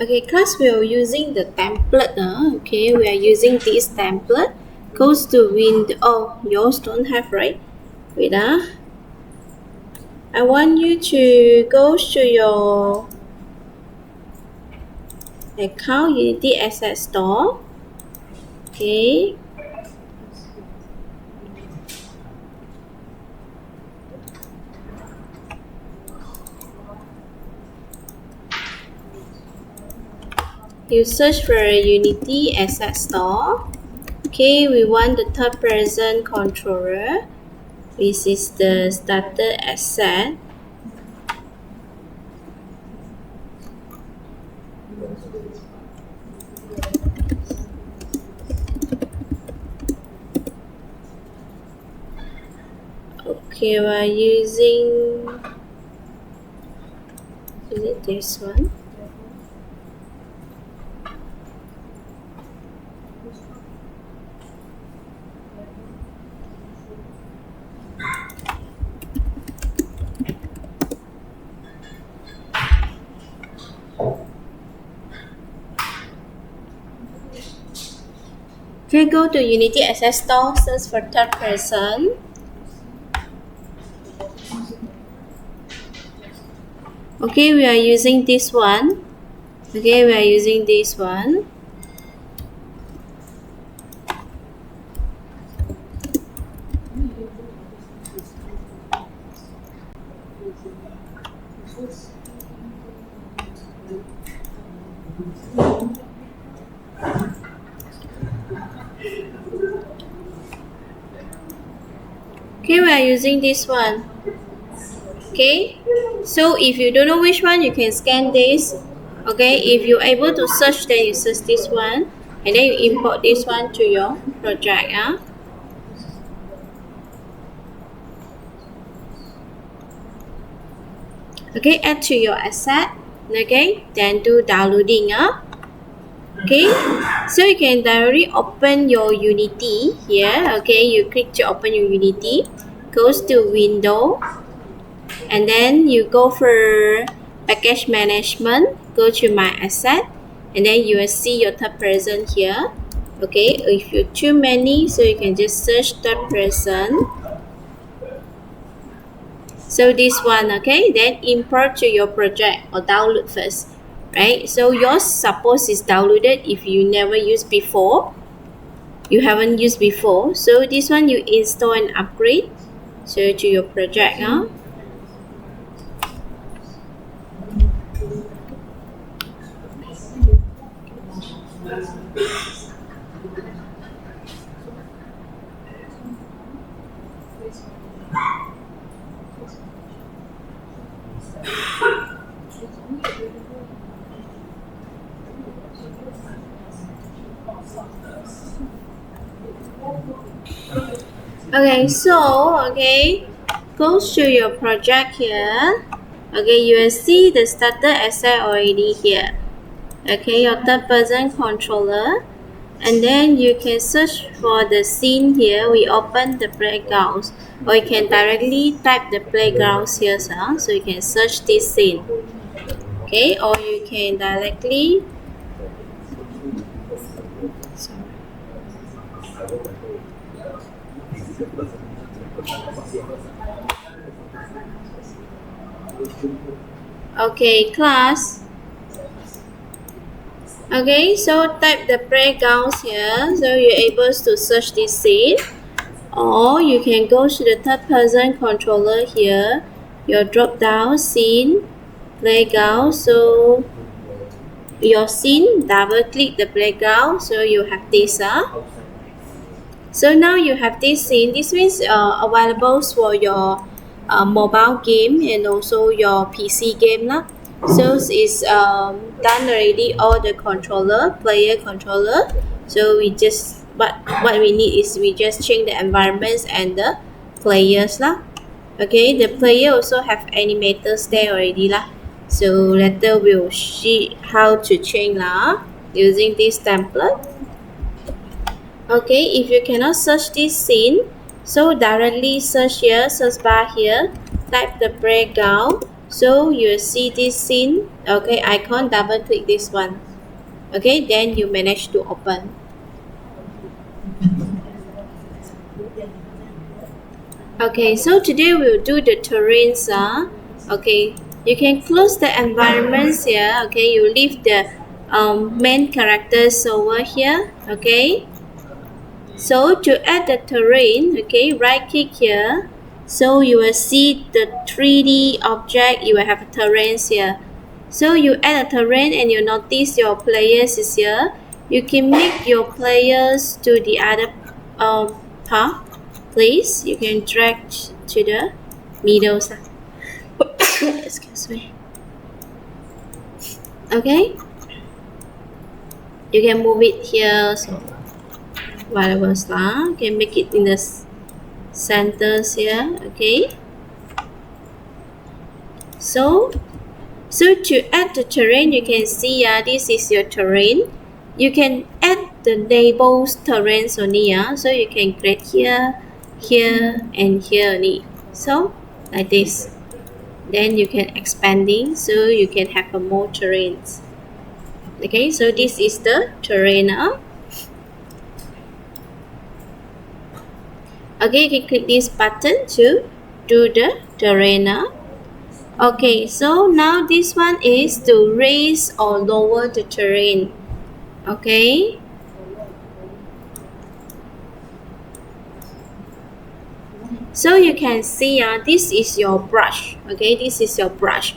Okay, class, we are using the template. Okay, we are using this template. Goes to window. Oh, yours don't have, right? Wait. I want you to go to your account Unity Asset Store. Okay. You search for Unity Asset Store. Okay, we want the third person controller, which is the starter asset. Okay, we're using, is it this one? Okay, go to Unity Asset Store, search for third person. Okay, we are using this one. Okay, we are using this one. Okay, we are using this one. Okay, so if you don't know which one, you can scan this. Okay, if you're able to search, then you search this one, and then you import this one to your project. Okay, add to your asset. Okay, then do downloading. Okay, so you can directly open your Unity here. Okay, you click to open your Unity, goes to Window, and then you go for package management, go to my asset, and then you will see your third person here. Okay, if you too many, so you can just search third person. So this one, okay, then import to your project or download first, right? So yours suppose is downloaded if you never used before, you haven't used before. So this one you install and upgrade, so to your project. Okay, so goes to your project here. Okay, you will see the starter asset already here. Okay, your third person controller, and then you can search for the scene here. We open the playgrounds, or you can directly type the playgrounds here, so you can search this scene. Okay, or you can directly okay, class. Okay, so type the playgrounds here, so you're able to search this scene, or you can go to the third person controller here, your drop down scene playground. So your scene, double click the playground, so you have this. So now you have this scene. This means available for your mobile game and also your PC game lah. So it's done already, all the player controller. So we just what we need is we just change the environments and the players lah. Okay, the player also have animators there already lah. So later we'll see how to change lah using this template. Okay, if you cannot search this scene, so directly search here, search bar here, type the playground, So you see this scene, okay, icon, double click this one. Okay, then you manage to open. Okay, so today we'll do the terrains. Okay, you can close the environments here. Okay, you leave the main characters over here. Okay, so to add the terrain, okay, right click here. So you will see the 3D object. You will have terrains here. So you add a terrain and you notice your players is here. You can make your players to the other path. Please, you can drag to the middle side. Excuse me. Okay, you can move it here. So whatever you can make it in the centers here. Okay. So to add the terrain, you can see this is your terrain. You can add the neighbors terrains only. So you can create here, here, and here only. So like this. Then you can expanding, so you can have more terrains. Okay, so this is the terrain. Okay, you can click this button to do the terrain. Okay, so now this one is to raise or lower the terrain. Okay. So you can see this is your brush. Okay, this is your brush.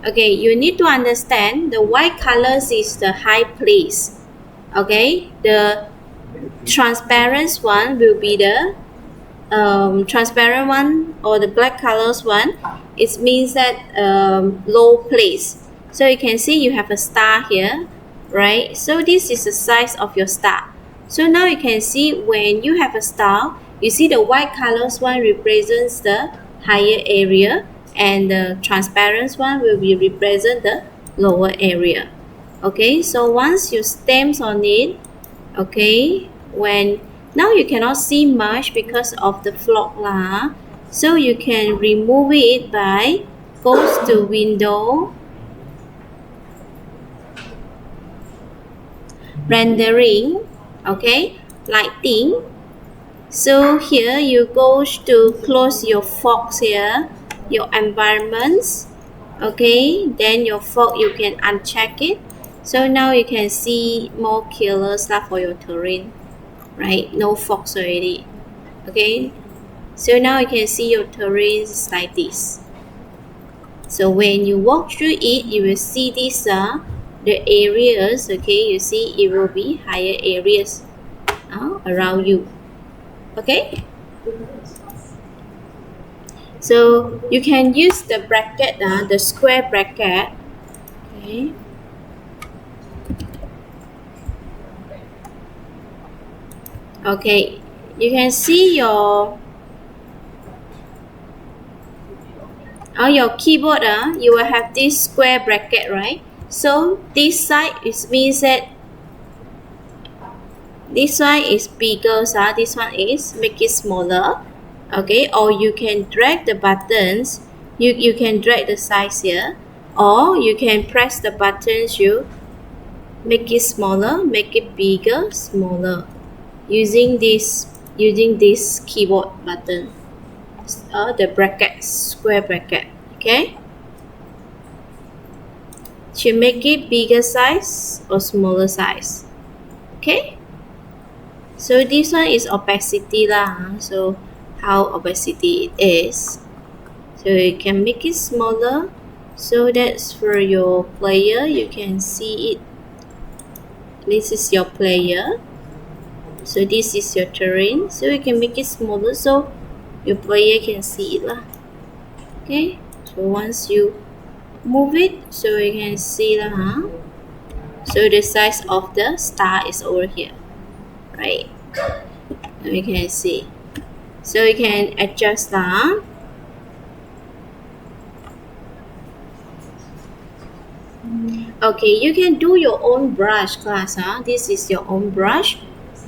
Okay, you need to understand the white colors is the high place. Okay, the transparent one will be the transparent one, or the black colors one. It means that low place. So you can see you have a star here, right? So this is the size of your star. So now you can see when you have a star, you see the white colors one represents the higher area, and the transparent one will be represent the lower area. Okay, so once you stamp on it, okay, when now you cannot see much because of the flock lah. So you can remove it by goes to window, rendering, okay, lighting. So here you go to close your fogs here, your environments. Okay, then your fog you can uncheck it. So now you can see more clearer stuff for your terrain, right? No fogs already. Okay, so now you can see your terrains like this. So when you walk through it, you will see these are the areas. Okay, you see it will be higher areas around you. Okay, so you can use the bracket, the square bracket. Okay. Okay, you can see your keyboard. You will have this square bracket, right? So this side means that this one is bigger, this one is make it smaller. Okay, or you can drag the buttons. You can drag the size here, or you can press the buttons. You make it smaller, make it bigger, smaller, using this keyboard button, the bracket, square bracket. Okay, to make it bigger size or smaller size. Okay. So this one is opacity lah. So how opacity it is. So you can make it smaller. So that's for your player. You can see it. This is your player. So this is your terrain. So you can make it smaller so your player can see it lah. Okay. So once you move it, so you can see lah. So the size of the star is over here. Right, you can see. So you can adjust that. Okay, you can do your own brush class. This is your own brush.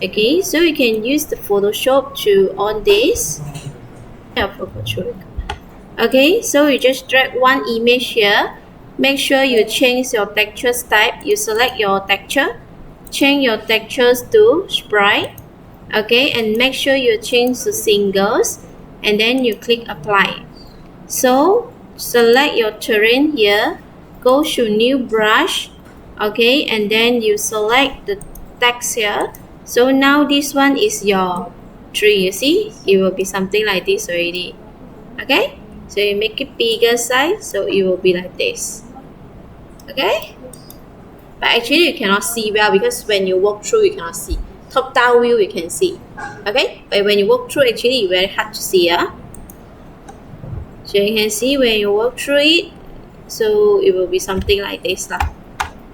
Okay, so you can use the Photoshop to on this. Okay, so you just drag one image here. Make sure you change your texture type. You select your texture, change your textures to sprite. Okay, and make sure you change to singles, and then you click apply. So select your terrain here, go to new brush, okay, and then you select the text here. So now this one is your tree. You see, it will be something like this already. Okay, so you make it bigger size, so it will be like this. Okay, but actually you cannot see well because when you walk through you cannot see. Top down view you can see. Okay, but when you walk through actually it's very hard to see. So you can see when you walk through it, so it will be something like this lah.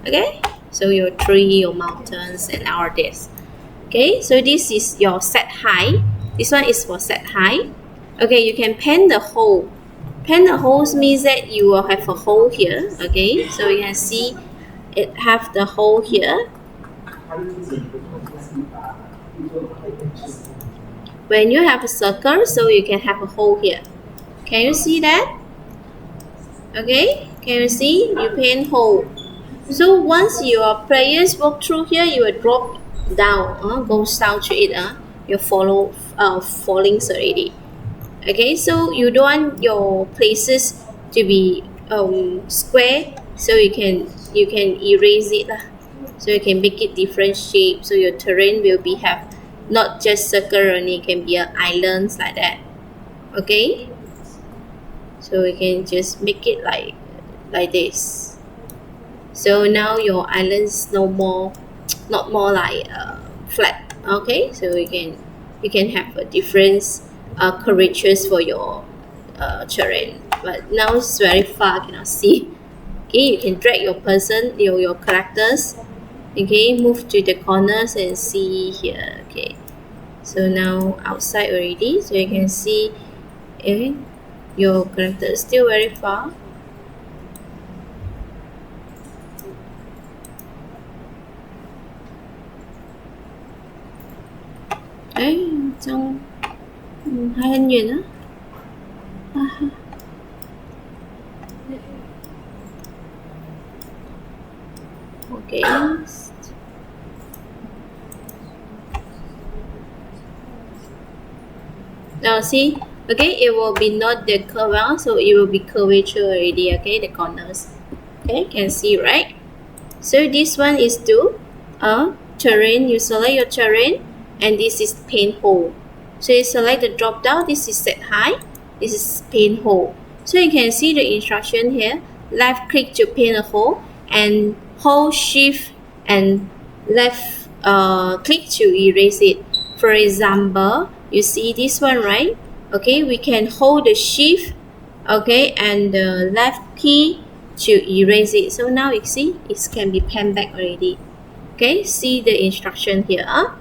Okay, so your tree, your mountains, and all this. Okay, so this is your set height. This one is for set height. Okay, you can paint the hole. Paint the holes means that you will have a hole here. Okay, so you can see it have the hole here. When you have a circle, so you can have a hole here. Can you see that? Okay, can you see? You paint hole. So once your players walk through here, you will drop down, goes down to it. You follow fallings already. Okay, so you don't want your places to be square, so you can erase it lah. So you can make it different shape. So your terrain will be have not just circle only, it can be islands like that. Okay, so you can just make it like this. So now your islands not more like flat. Okay, so you can have a different curvatures for your terrain, but now it's very far, cannot see. Okay, you can drag your person, your characters. Okay, move to the corners and see here. Okay, so now outside already, so you can see your character is still very far. Trong hai anh Duyên á. Okay. Now see, okay, it will be not the curve, so it will be curvature already. Okay, the corners. Okay, can see, right? So this one is to terrain. You select your terrain, and this is paint hole. So you select the drop down. This is set height. This is paint hole. So you can see the instruction here. Left click to paint a hole, and hold shift and left click to erase it. For example, you see this one, right? Okay, we can hold the shift, okay, and the left key to erase it. So now you see it can be painted back already. Okay, see the instruction here.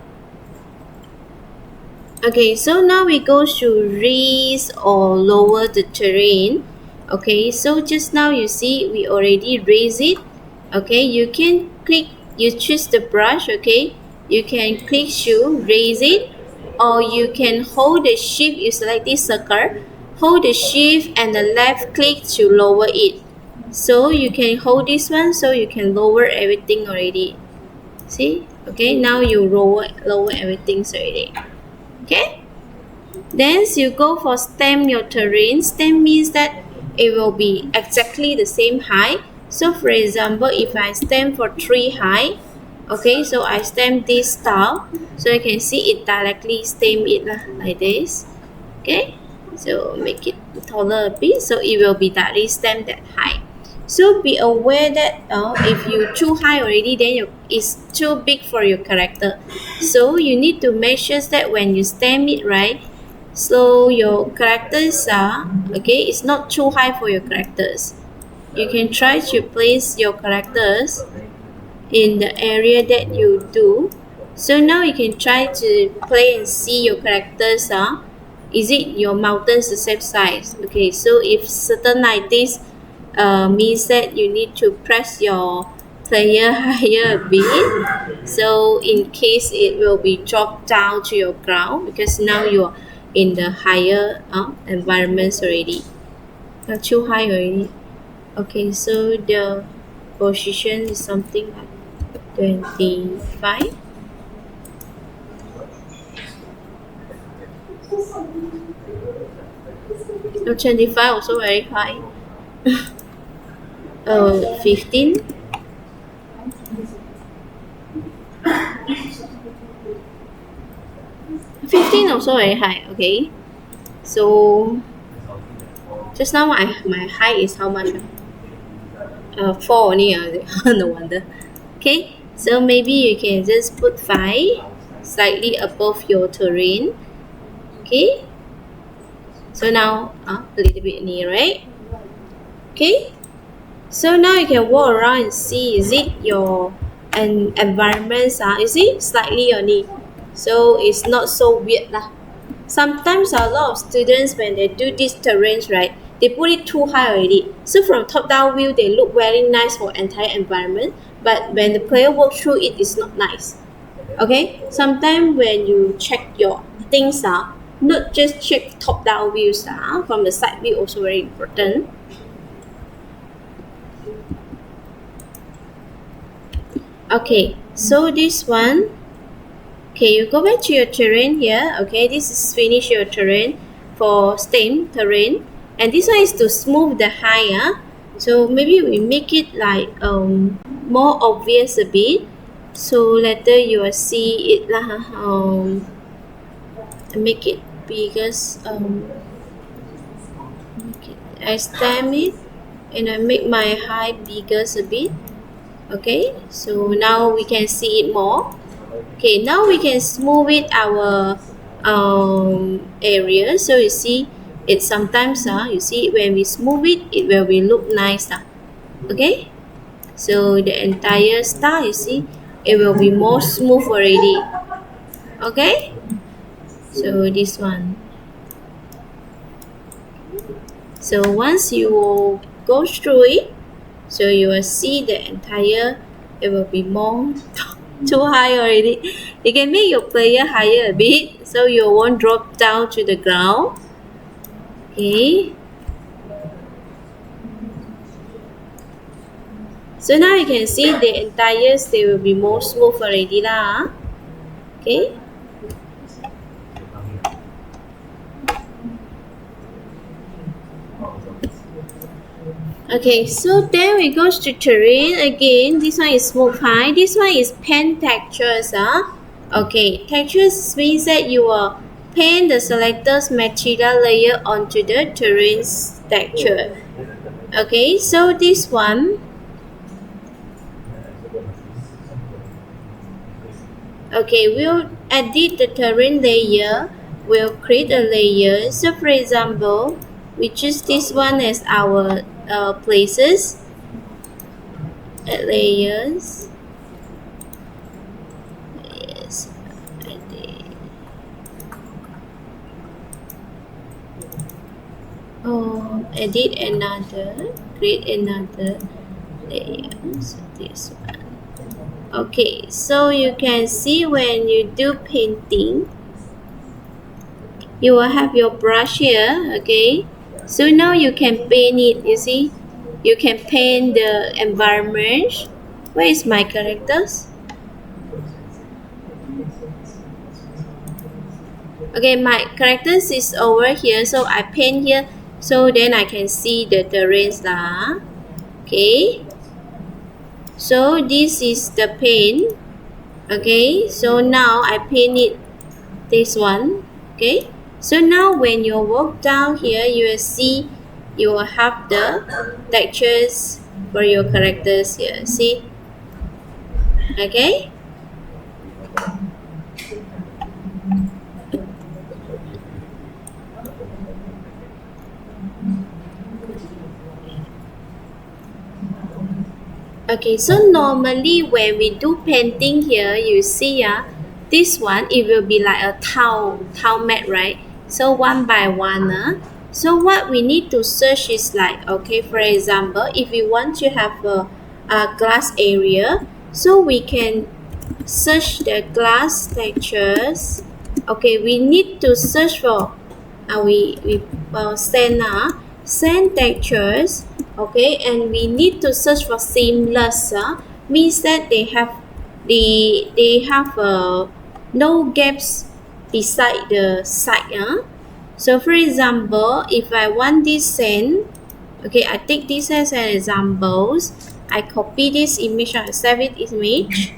Okay, so now we go to raise or lower the terrain. Okay, so just now you see we already raise it. Okay, you can click, you choose the brush. Okay, you can click to raise it, or you can hold the shift. You select this circle, hold the shift and the left click to lower it. So you can hold this one, so you can lower everything already. See? Okay, now you lower everything already. Okay, then you go for stem your terrain. Stem means that it will be exactly the same height. So for example, if I stem for 3 height, okay, so I stem this style, so you can see it directly stem it like this. Okay, so make it taller a bit, so it will be directly stem that height. So be aware that if you too high already, then it's too big for your character. So you need to make sure that when you stem it, right, so your characters are, okay, it's not too high for your characters. You can try to place your characters in the area that you do. So now you can try to play and see your characters. Is it your mountains the same size? Okay, so if certain like this, means that you need to press your player higher a bit, so in case it will be dropped down to your ground, because now you're in the higher environments already. too high already. Okay, so the position is something like 25. No, 25 also very high. 15. 15 also very high. Okay, so just now my height is how much? 4 only. No wonder. Okay, so maybe you can just put 5 slightly above your terrain. Okay, so now a little bit near, right? Okay, so now you can walk around and see, is it your environments you see slightly only, so it's not so weird lah. Sometimes a lot of students when they do these terrains, right, they put it too high already, so from top down view they look very nice for entire environment, but when the player walk through it, it's not nice. Okay, sometimes when you check your things not just check top down views from the side view also very important. Okay, so this one, okay, you go back to your terrain here. Okay, this is finish your terrain for stem terrain, and this one is to smooth the high. So maybe we make it like more obvious a bit, so later you will see it lah. Make it bigger. I stamp it, and I make my height bigger a bit. Okay, so now we can see it more. Okay, now we can smooth it our area. So you see it sometimes you see when we smooth it, it will be look nice. Okay, so the entire star, you see, it will be more smooth already. Okay, so this one. So once you go through it, so you will see the entire, it will be more too high already. You can make your player higher a bit, so you won't drop down to the ground. Okay, so now you can see the entire state will be more smooth already lah. Okay, okay, so then we go to terrain again. This one is smooth high. This one is paint textures. Okay, textures means that you will paint the selector's material layer onto the terrain's texture. Okay, so this one, okay, we'll edit the terrain layer. We'll create a layer. So for example, we choose this one as our places. Add layers. Yes, edit. Edit another. Create another layer. So this one. Okay, so you can see when you do painting, you will have your brush here. Okay, so now you can paint it. You see, you can paint the environment. Where is my characters? Okay, my characters is over here, so I paint here, so then I can see the terrains lah. Okay, so this is the paint. Okay, so now I paint it this one. Okay, so now when you walk down here, you will see you will have the textures for your characters here. See? Okay, okay, so normally when we do painting here, you see this one, it will be like a tile mat, right? So one by one. So what we need to search is like, okay, for example, if we want to have a glass area, so we can search the glass textures. Okay, we need to search for we send same textures, okay, and we need to search for seamless, means that they have no gaps beside the side. So for example, if I want this same, okay, I take this as an example. I copy this image, I save it image,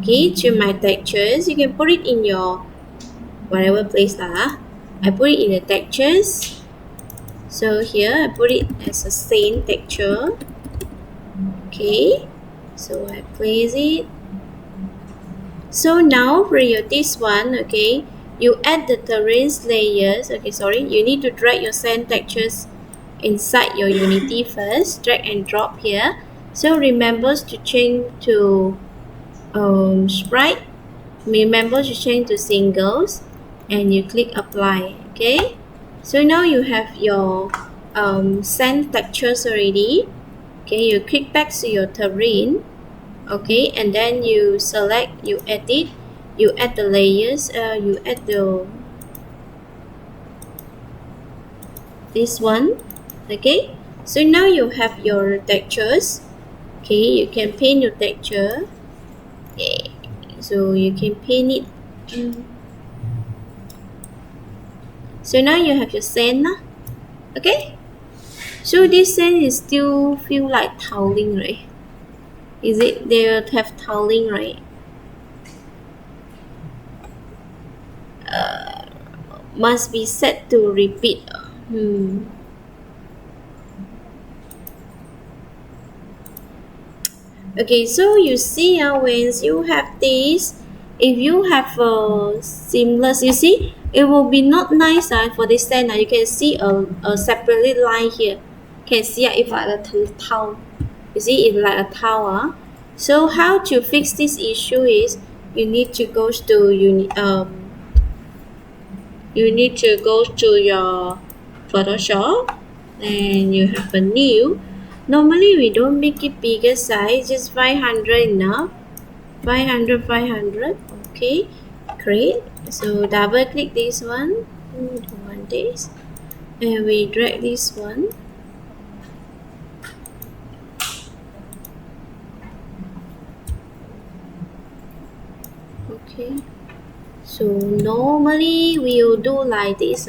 okay, to my textures. You can put it in your whatever place lah. I put it in the textures. So here I put it as a same texture. Okay, so I place it. So now for your this one, okay, you add the terrain layers. Okay, sorry, you need to drag your sand textures inside your Unity first. Drag and drop here. So remember to change to sprite. Remember to change to singles, and you click apply. Okay, so now you have your sand textures already. Okay, you click back to your terrain. Okay, and then you select, you edit, you add the layers, you add the this one. Okay, so now you have your textures. Okay, you can paint your texture. Okay, so you can paint it. So now you have your sand. Okay, so this sand is still feel like toweling, right? Is it, they will have toweling, right? Must be set to repeat. Okay, so you see, when you have this, if you have a seamless, you see, it will be not nice for this sand. You can see a separate line here. Can see it's like a towel. You see, it's like a towel. So how to fix this issue is you need to go to your Photoshop, and you have a new. Normally we don't make it bigger size, just 500 enough. 500. Okay, great. So double click this one. We don't want this, and we drag this one. Okay, so normally we will do like this.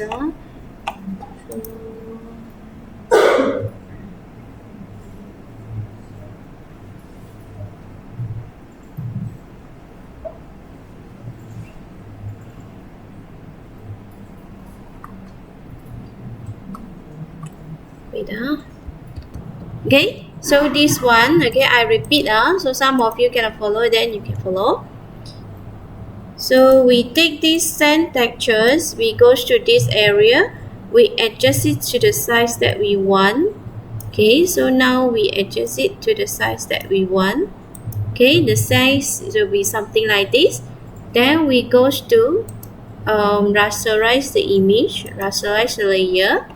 Wait, okay, so this one, okay, I repeat, so some of you cannot follow, then you can follow. So we take these sand textures, we go to this area, we adjust it to the size that we want. Okay, so now we adjust it to the size that we want. Okay, the size will be something like this. Then we go to rasterize the image, rasterize the layer.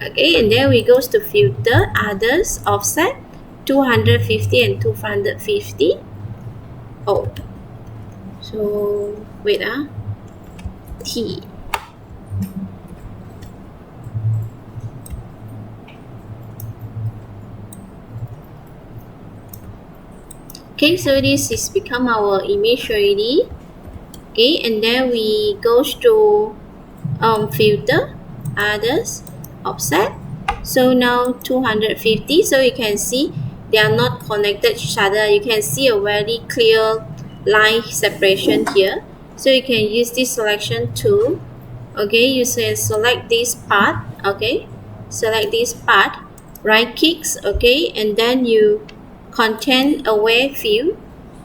Okay, and then we go to filter, others, offset, 250 and 250. Oh, so wait, T. Okay, so this is become our image already. Okay, and then we go to filter, others, offset. So now 250. So you can see they are not connected to each other. You can see a very clear line separation here. So you can use this selection tool. Okay, you can select this part. Okay, select this part, right clicks. Okay, and then you content aware fill.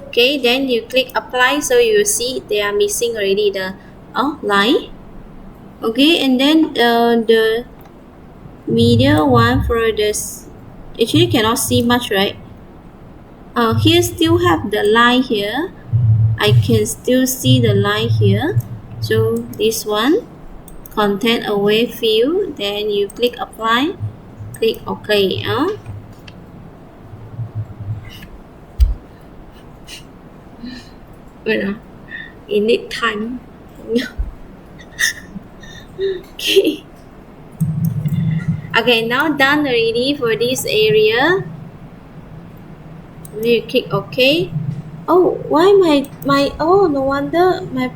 Okay, then you click apply. So you see they are missing already the line. Okay, and then the media one for this, actually cannot see much, right? Here still have the line here. I can still see the line here. So this one, content away fill, then you click apply, click OK. Wait, it need time. Okay. Okay, now done already for this area. You click OK. Oh, why my oh, no wonder my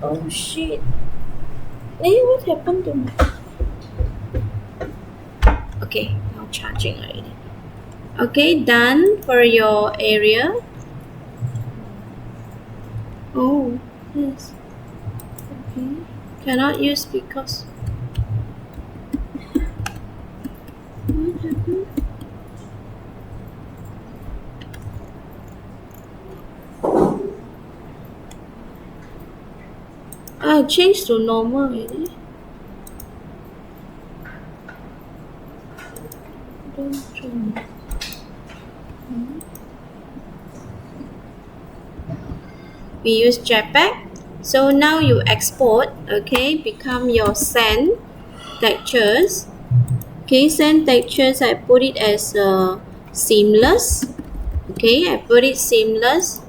oh shit. Hey, what happened to my okay, now charging already. Okay, done for your area. Oh, yes. Okay. Cannot use because what happened? I changed to normal already. Don't change. We use JPEG. So now you export, okay, become your send textures. Okay, send textures, I put it as seamless. Okay, I put it seamless.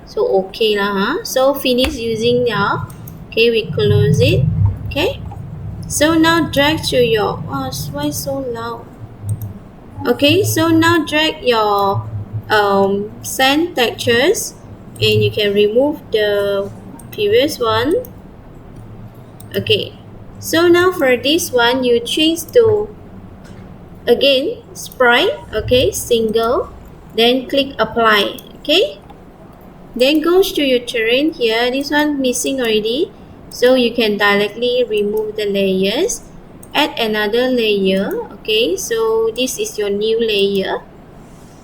So okay lah, huh? So finish using now. Okay, we close it. Okay. So now drag to your why so loud? Okay, so now drag your sand textures and you can remove the previous one. Okay, so now for this one you change to again sprite, okay, single, then click apply. Okay, then goes to your terrain here. This one missing already, so you can directly remove the layers, add another layer. Okay, so this is your new layer.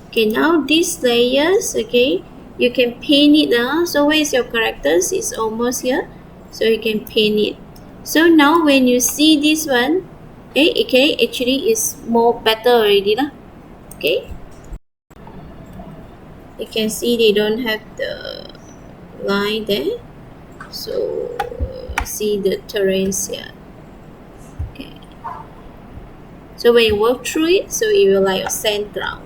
Okay, now these layers, okay, you can paint it. So where is your characters? It's almost here, so you can paint it. So now when you see this one, okay, actually is more better already lah. Okay, you can see they don't have the line there, so see the terrains here. Okay, so when you walk through it, so it will like your sand ground.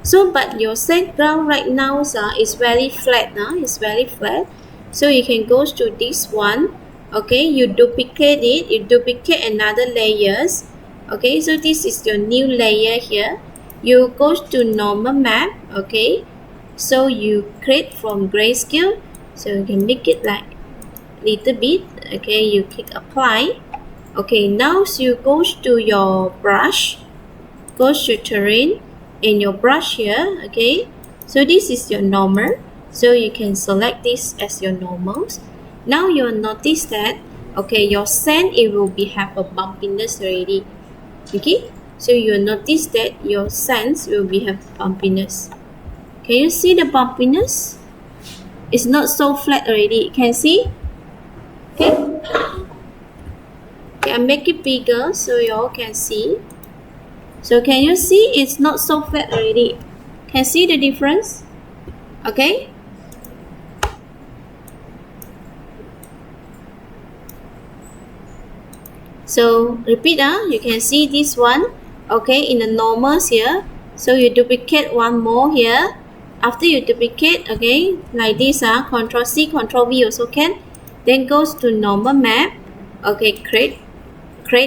So but your sand ground right now is very flat. It's very flat, so you can go to this one. Okay, you duplicate it, you duplicate another layers. Okay, so this is your new layer here. You go to normal map. Okay, so you create from grayscale, so you can make it like little bit. Okay, you click apply. Okay, now so you go to your brush, go to terrain, and your brush here. Okay, so this is your normal, so you can select this as your normals. Now you'll notice that okay, your sand it will be have a bumpiness already. Okay, so you'll notice that your sands will be have bumpiness. Can you see the bumpiness? It's not so flat already. Can see? Okay. Okay, I make it bigger so you all can see. So can you see it's not so flat already? Can see the difference? Okay. So repeat, you can see this one. Okay, in the normals here. So you duplicate one more here. After you duplicate, okay, like this, Control C, Control V also can. Then goes to normal map. Okay, create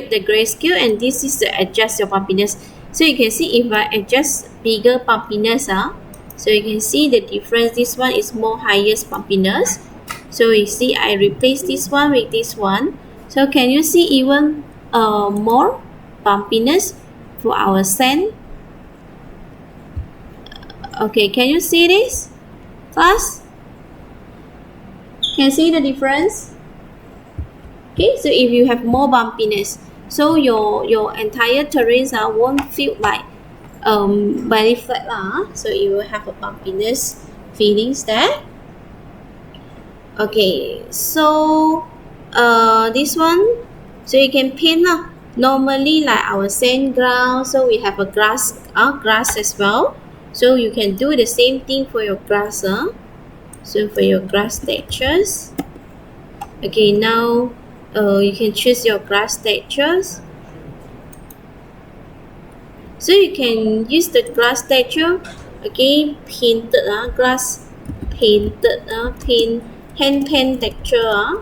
the grayscale, and this is to adjust your bumpiness. So you can see if I adjust bigger bumpiness, so you can see the difference. This one is more highest bumpiness. So you see I replace this one with this one. So can you see even more bumpiness for our sand? Okay, can you see this? Class? Can you see the difference? Okay, so if you have more bumpiness, so your entire terrains won't feel like very flat so you will have a bumpiness feelings there. Okay, so this one, so you can paint normally like our sand ground, so we have a grass as well, so you can do the same thing for your grass. So for your grass textures, okay, now you can choose your grass textures. So you can use the grass texture, okay, painted grass painted hand paint texture.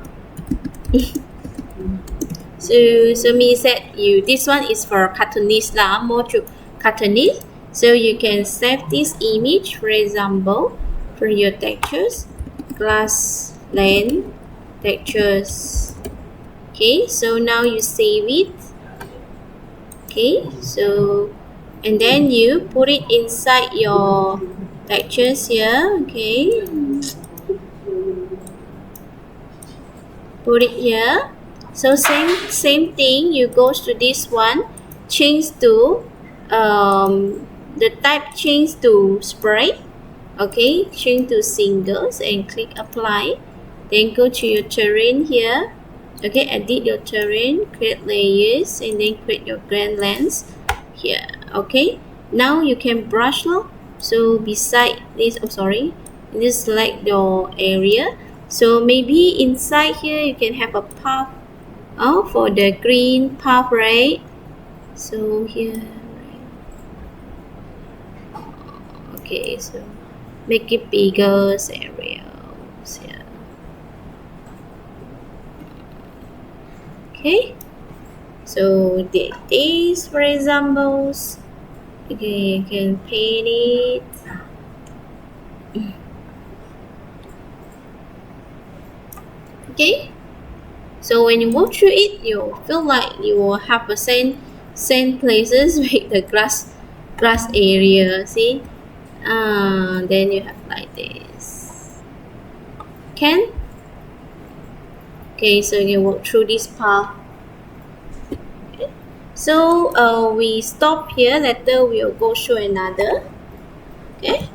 So me said you this one is for cartoonist lah, more to cartoonist. So you can save this image, for example, for your textures, glass lens textures. Okay, so now you save it. Okay, so and then you put it inside your textures here. Okay, put it here. So same thing, you go to this one, change to the type, change to spray. Okay, change to singles and click apply. Then go to your terrain here. Okay, edit your terrain, create layers, and then create your grand lens here. Okay, now you can brush now. So beside this, oh sorry, just select your area. So maybe inside here you can have a path. Oh, for the green path, right? So here, right? Okay, so make it bigger areas here. Okay, so these for examples. Okay, you can paint it. Okay, so when you walk through it, you feel like you will have a same places with the grass area. See, then you have like this. Can? Okay, so you walk through this path. Okay. So we stop here. Later we'll go show another. Okay.